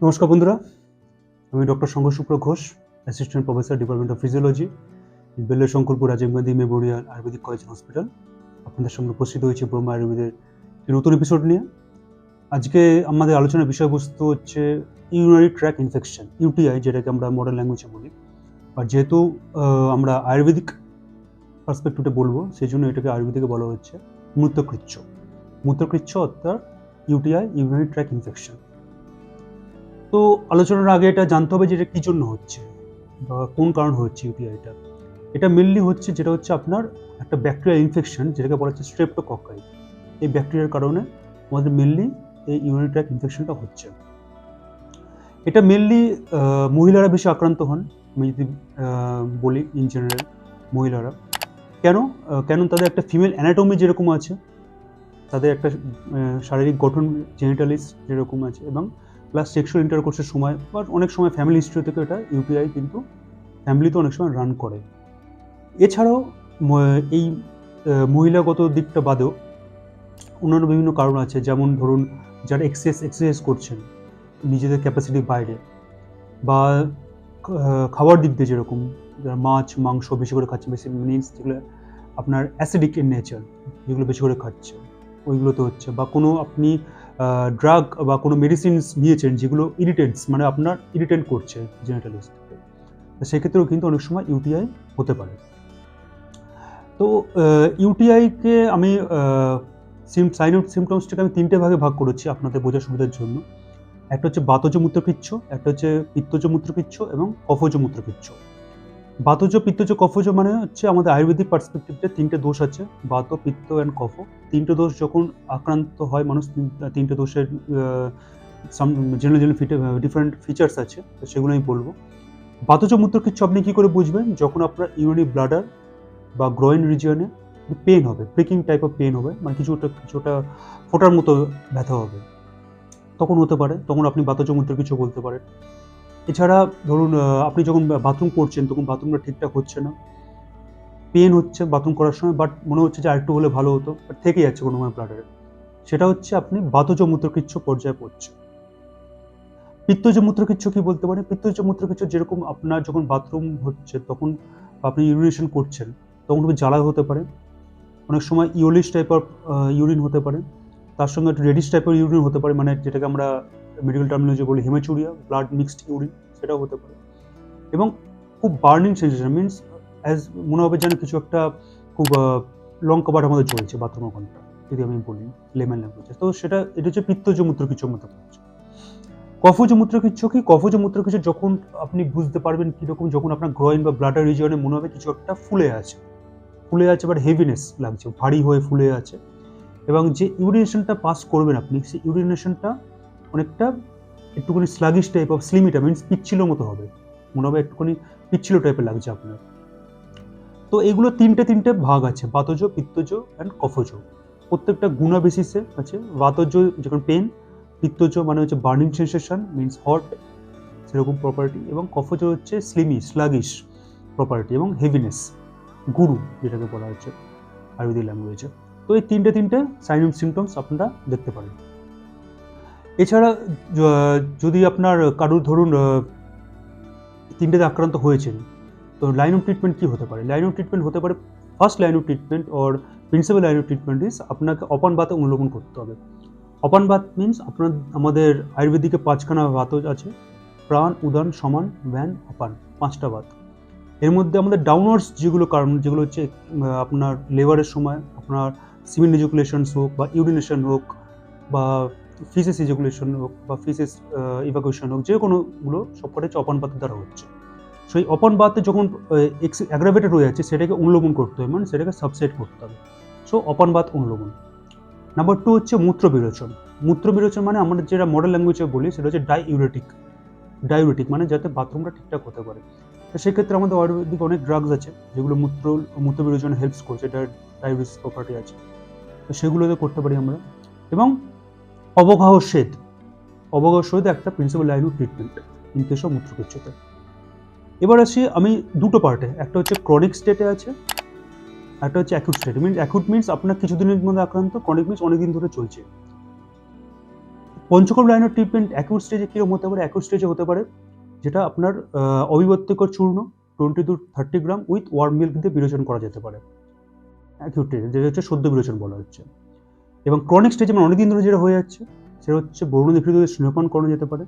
নমস্কার বন্ধুরা, আমি doctor Shankar Ghosh, assistant professor, department of physiology, Bellar Shankarpur Rajiv Gandhi memorial Ayurvedic college hospital. আপনাদের সঙ্গে উপস্থিত হয়েছে ব্রহ্মা আয়ুর্বেদের একটি নতুন এপিসোড নিয়ে। আজকে আমাদের আলোচনার বিষয়বস্তু হচ্ছে ইউরিনারি ট্র্যাক ইনফেকশন, ইউটিআই, যেটাকে আমরা মডার্ন ল্যাঙ্গুয়েজে বলি। আর যেহেতু আমরা আয়ুর্বেদিক পার্সপেক্টিভে বলবো, সেই জন্য এটাকে আয়ুর্বেদিকে বলা হচ্ছে মূত্রকৃচ্ছ অর্থাৎ ইউটিআই, ইউরিনারি ট্র্যাক ইনফেকশন। তো আলোচনার আগে এটা জানতে হবে যে এটা কী জন্য হচ্ছে বা কোন কারণ হচ্ছে ইউটিআইটা। এটা মেনলি হচ্ছে যেটা হচ্ছে আপনার একটা ব্যাকটেরিয়াল ইনফেকশন, যেটাকে বলা হচ্ছে স্ট্রেপ্টোকক্কাই। এই ব্যাকটেরিয়ার কারণে আমাদের মেনলি এই ইউরিনারি ট্র্যাক ইনফেকশনটা হচ্ছে। এটা মেনলি মহিলারা বেশি আক্রান্ত হন, আমি যদি বলি ইন জেনারেল মহিলারা। কেন তাদের একটা ফিমেল অ্যানাটমি যেরকম আছে, তাদের একটা শারীরিক গঠন জেনিটালিস যেরকম আছে, এবং প্লাস সেক্সুয়াল ইন্টারকোর্সের সময় বা অনেক সময় ফ্যামিলি হিস্ট্রি থেকে এটা ইউটিআই কিন্তু ফ্যামিলিতে অনেক সময় রান করে। এছাড়াও এই মহিলাগত দিকটা বাদেও অন্যান্য বিভিন্ন কারণ আছে, যেমন ধরুন যারা এক্সারসাইজ করছেন নিজেদের ক্যাপাসিটির বাইরে, বা খাওয়ার দিক দিয়ে যেরকম যারা মাছ মাংস বেশি করে খাচ্ছে, বেশি মিনস যেগুলো আপনার অ্যাসিডিক ইন নেচার, যেগুলো বেশি করে খাচ্ছে ওইগুলোতে হচ্ছে, বা কোনো আপনি ড্রাগ বা কোনো মেডিসিনস নিয়েছেন যেগুলো ইরিটেন্টস, মানে আপনার ইরিটেন্ট করছে জেনিটালিসকে, সেক্ষেত্রেও কিন্তু অনেক সময় ইউটিআই হতে পারে। তো ইউটিআইকে আমি সাইন অফ সিমটমসটাকে আমি তিনটে ভাগে ভাগ করেছি আপনাদের বোঝার সুবিধার জন্য। একটা হচ্ছে বাতজ মূত্রকৃচ্ছ, একটা হচ্ছে পিত্তজ মূত্রকৃচ্ছ এবং কফজ মূত্রকৃচ্ছ। বাতজ, পিত্তজ, কফজ মানে হচ্ছে আমাদের আয়ুর্বেদিক পার্সপেক্টিভে তিনটে দোষ আছে, বাত, পিত্ত অ্যান্ড কফ। তিনটে দোষ যখন আক্রান্ত হয় মানুষ, তিনটে দোষের জেনারেল ডিফারেন্ট ফিচার্স আছে, তো সেগুলো আমি বলবো। বাতজ মূত্রকৃচ্ছ আপনি কী করে বুঝবেন? যখন আপনার ইউরিনারি ব্লাডার বা গ্রয়েন রিজিয়নে পেন হবে, প্রিকিং টাইপ অফ পেন হবে, মানে কিছুটা ফোটার মতো ব্যথা হবে, তখন হতে পারে, তখন আপনি বাতজ মূত্রকৃচ্ছ বলতে পারেন। এছাড়া ধরুন আপনি যখন বাথরুম করছেন তখন বাথরুমটা ঠিকঠাক হচ্ছে না, পেন হচ্ছে বাথরুম করার সময়, বাট মনে হচ্ছে যে আরেকটু হলে ভালো হতো, বাট থেকে যাচ্ছে কোনো ব্লাডারে, সেটা হচ্ছে আপনি বাতজ মূত্রকৃচ্ছ পর্যায়ে পড়ছে। পিত্তজ মূত্রকৃচ্ছ কি বলতে পারে? পিত্তজ মূত্রকৃচ্ছ যেরকম আপনার যখন বাথরুম হচ্ছে তখন আপনি ইউরিনেশন করছেন, তখন খুবই জ্বালা হতে পারে, অনেক সময় ইওলিশ টাইপ অফ ইউরিন হতে পারে, তার সঙ্গে একটু রেডিশ টাইপের ইউরিন হতে পারে, মানে যেটাকে আমরা মেডিকেল টার্মিনোলজি বলি হেমাচুরিয়া, ব্লাড মিক্সড ইউরিন, সেটাও হতে পারে। এবং খুব বার্নিং সেন্সেশন, মিনস অ্যাজ মনে হবে যেন কিছু একটা খুব লঙ্কা বাটার মধ্যে চলছে বাথরুমের ঘন্টা, যদি আমি বলি লেমন ল্যাঙ্গুয়েজে। তো এটা হচ্ছে পিত্তজ মূত্রকৃচ্ছর মতো হচ্ছে। কফজ মূত্রকৃচ্ছ কি? কফজ মূত্রকৃচ্ছ যখন আপনি বুঝতে পারবেন কীরকম, যখন আপনার গ্রয়েন বা ব্লাডার রিজিয়নে মনে হবে কিছু একটা ফুলে আছে, বাট হেভিনেস লাগছে, ভারী হয়ে ফুলে আছে, এবং যে ইউরিনেশনটা পাস করবেন আপনি, সেই ইউরিনেশনটা অনেকটা একটুখানি স্লাগিশ টাইপ অফ স্লিমিটা, মিনস পিচ্ছিলোর মতো হবে, মনে হবে একটুখানি পিচ্ছিলো টাইপের লাগছে আপনার। তো এগুলো তিনটে ভাগ আছে, বাতজ, পিত্তজ অ্যান্ড কফজ। প্রত্যেকটা গুণা বেসিসে আছে। বাতজ যখন পেন, পিত্তজ মানে হচ্ছে বার্নিং সেন্সেশন, মিনস হট, সেরকম প্রপার্টি, এবং কফজ হচ্ছে স্লাগিশ প্রপার্টি এবং হেভিনেস, গুরু যেটাকে বলা হচ্ছে আয়ুর্বেদিক ল্যাঙ্গুয়েজে। তো এই তিনটে সাইন অফ সিমটমস আপনারা দেখতে পারেন। এছাড়া যদি আপনার কারুর ধরুন তিনটেতে আক্রান্ত হয়েছেন, তো লাইন অফ ট্রিটমেন্ট কী হতে পারে? লাইন অফ ট্রিটমেন্ট হতে পারে, first line of treatment or principal line of treatment is আপনাকে অপান বাতে অনুলোমন করতে হবে। অপান বাত মিনস আমাদের আয়ুর্বেদিকে 5খানা বাত আছে, প্রাণ, উদান, সমান, ব্যান, অপান, 5টা বাত। এর মধ্যে আমাদের ডাউনওয়ার্ডস যেগুলো হচ্ছে আপনার লেবারের সময় আপনার সিমেন ইজুকুলেশনস হোক বা ইউরিনেশন হোক বা ফিসেস ইজুকুলেশন হোক বা ফিসেস ইভাকুয়েশন হোক, যে কোনোগুলো সবকটা হচ্ছে অপান বাতের দ্বারা হচ্ছে। সেই অপান বাতে যখন অ্যাগ্রাভেটেড হয়ে যাচ্ছে, সেটাকে অনুলোমন করতে হবে, মানে সেটাকে সাবসাইড করতে হবে। So upon Baat অনুলোমন। নাম্বার 2 হচ্ছে মূত্র বিরোচন। মূত্র বিরোচন মানে আমরা যেটা মডার্ন ল্যাঙ্গুয়েজে বলি সেটা হচ্ছে ডাইউরেটিক, মানে যাতে বাথরুমটা ঠিকঠাক হতে পারে। তো সেক্ষেত্রে আমাদের আয়ুর্বেদিক অনেক ড্রাগস আছে যেগুলো মূত্র বিরোচনে হেল্পস করছে, এটা ডায়াবেটিস প্রপার্টি আছে, তো সেগুলোতে করতে পারি আমরা। এবং অবগাহ সেদ একটা principal line of treatment in case of মূত্রকৃচ্ছতে। এবার আসি আমি দুটো পার্টে, একটা হচ্ছে ক্রনিক স্টেটে আছে, একটা হচ্ছে অ্যাকুট স্টেট। অ্যাকুট মিনস আপনার কিছুদিনের মধ্যে আক্রান্ত, ক্রনিক মিনস অনেকদিন ধরে চলছে। Panchakarma line of treatment acute স্টেজে কীরকম হতে পারে? অ্যাকিউট স্টেজে হতে পারে যেটা আপনার অবিবর্তকর চূর্ণ 20 to 30 গ্রাম উইথ ওয়ার্ম মিল্ক দিয়ে বিরেচন করা যেতে পারে অ্যাকিউট স্টেজে, যেটা হচ্ছে সদ্য বিরেচন বলা হচ্ছে। এবং ক্রনিক স্টেজে মানে অনেকদিন ধরে যেটা হয়ে যাচ্ছে সেটা হচ্ছে বর্ণনিকৃত স্নেহপান করানো যেতে পারে,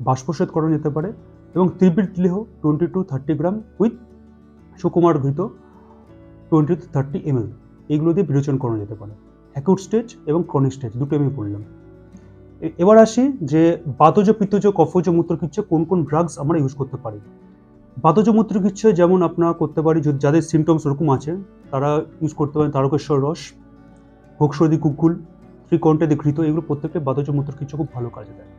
বাষ্পোচ্ছেদ করানো যেতে পারে এবং ত্রিবৃত লেহ 20 to 30 গ্রাম উইথ সুকুমার ঘৃত 20 to 30 ml এইগুলো দিয়ে বিরেচন করানো যেতে পারে। অ্যাকিউট স্টেজ এবং ক্রনিক স্টেজ দুটো আমি বললাম। এবার আসি যে বাতজ, পিত্তজ, কফজ, মূত্রকিচ্ছ কোন কোন ড্রাগস আমরা ইউজ করতে পারি। বাতজ মূত্রকিচ্ছ যেমন আপনারা করতে পারি, যাদের সিমটমস ওরকম আছে তারা ইউজ করতে পারেন তারকেশ্বর রস, হোকসর্দি কুকুল, ত্রিকণ্ঠাদি ঘৃত, এগুলো প্রত্যেকটা বাতজ মূত্রকিচ্ছ খুব ভালো কাজে দেয়।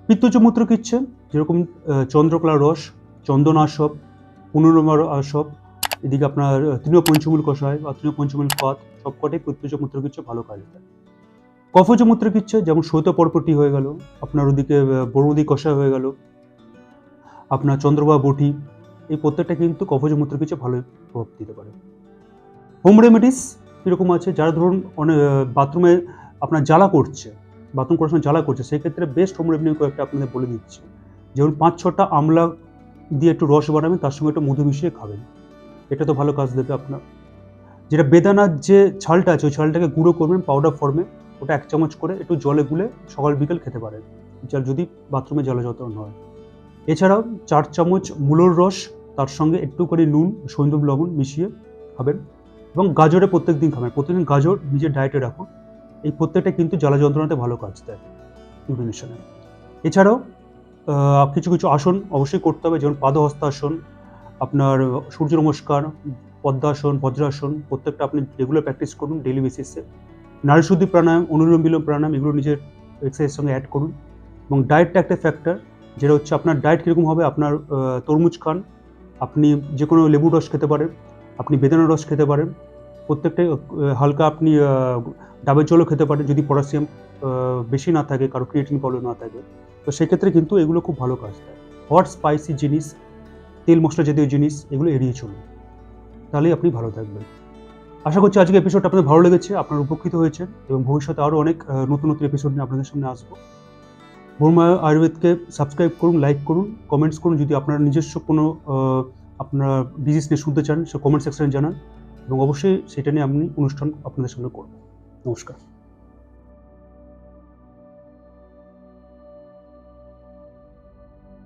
পিত্তজ মূত্রকিচ্ছ যেরকম চন্দ্রকলা রস, চন্দনাশব, পুনর্নমার আসব, এদিকে আপনার তৃণপঞ্চমূল কষায় বা তৃণপঞ্চমূল পাত, সবকটাই পিত্তজ মূত্রকিচ্ছ ভালো কাজে দেয়। কফজ মূত্রকিচ্ছ যেমন শ্বেতপর্পটি হয়ে গেল, আপনার ওদিকে বরুদি কষায় হয়ে গেল, আপনার চন্দ্রবা বটি, এই প্রত্যেকটা কিন্তু কফজ মূত্রকিচ্ছ ভালো প্রভাব দিতে পারে। হোম রেমেডিস কীরকম আছে? যারা ধরুন অনেক বাথরুমে আপনার জ্বালা করছে, বাথরুম করার সময় জ্বালা করছে, সেই ক্ষেত্রে বেস্ট হোম রেমেডি কয়েকটা আপনাদের বলে দিচ্ছি। যেমন 5-6টা আমলা দিয়ে একটু রস বানাবেন, তার সঙ্গে একটু মধু মিশিয়ে খাবেন, এটা তো ভালো কাজ দেবে আপনার। যেটা বেদানার যে ছালটা আছে ওই ছালটাকে গুঁড়ো করবেন পাউডার ফর্মে, ওটা 1 চামচ করে একটু জলে গুলে সকাল বিকেল খেতে পারেন যদি বাথরুমে জ্বালা যন্ত্রণা হয়। এছাড়াও 4 চামচ মূলোর রস, তার সঙ্গে একটু করে নুন, সৈন্দব লবণ মিশিয়ে খাবেন এবং গাজরে প্রত্যেকদিন খাবেন। প্রতিদিন গাজর নিজের ডায়েটে রাখুন, এই প্রত্যেকটা কিন্তু জ্বালা যন্ত্রণাতে ভালো কাজ দেয় ইউরিনেশনে। এছাড়াও কিছু কিছু আসন অবশ্যই করতে হবে, যেমন পাদহস্তাসন, আপনার সূর্য নমস্কার, পদ্মাসন, বজ্রাসন, প্রত্যেকটা আপনি রেগুলার প্র্যাকটিস করুন ডেইলি বেসিসে। নাড়িশুদ্ধি প্রাণায়াম, অনুলোম বিলোম প্রাণায়াম, এগুলো নিজের এক্সারসাইজের সঙ্গে অ্যাড করুন। এবং ডায়েটটা একটা ফ্যাক্টর, যেটা হচ্ছে আপনার ডায়েট কীরকম হবে। আপনার তরমুজ খান, আপনি যে কোনো লেবুর রস খেতে পারেন, আপনি বেদানার রস খেতে পারেন, প্রত্যেকটাই হালকা আপনি ডাবের জলও খেতে পারেন যদি পটাশিয়াম বেশি না থাকে, কারো ক্রিয়েটিন প্রবলেম না থাকে, তো সেক্ষেত্রে কিন্তু এগুলো খুব ভালো কাজ দেয়। হট স্পাইসি জিনিস, তেল মশলা জাতীয় জিনিস এগুলো এড়িয়ে চলুন, তাহলেই আপনি ভালো থাকবেন। আশা করছি আজকের এপিসোডটা আপনাদের ভালো লেগেছে, আপনারা উপকৃত হয়েছেন এবং ভবিষ্যতে আরও অনেক নতুন নতুন এপিসোড নিয়ে আপনাদের সামনে আসবো। বর্মা আয়ুর্বেদকে সাবস্ক্রাইব করুন, লাইক করুন, কমেন্টস করুন। যদি আপনার নিজস্ব কোনো আপনার ডিজিজ নিয়ে শুনতে চান সে কমেন্ট সেকশনে জানান এবং অবশ্যই সেটা নিয়ে আমি অনুষ্ঠান আপনাদের সামনে করব। নমস্কার।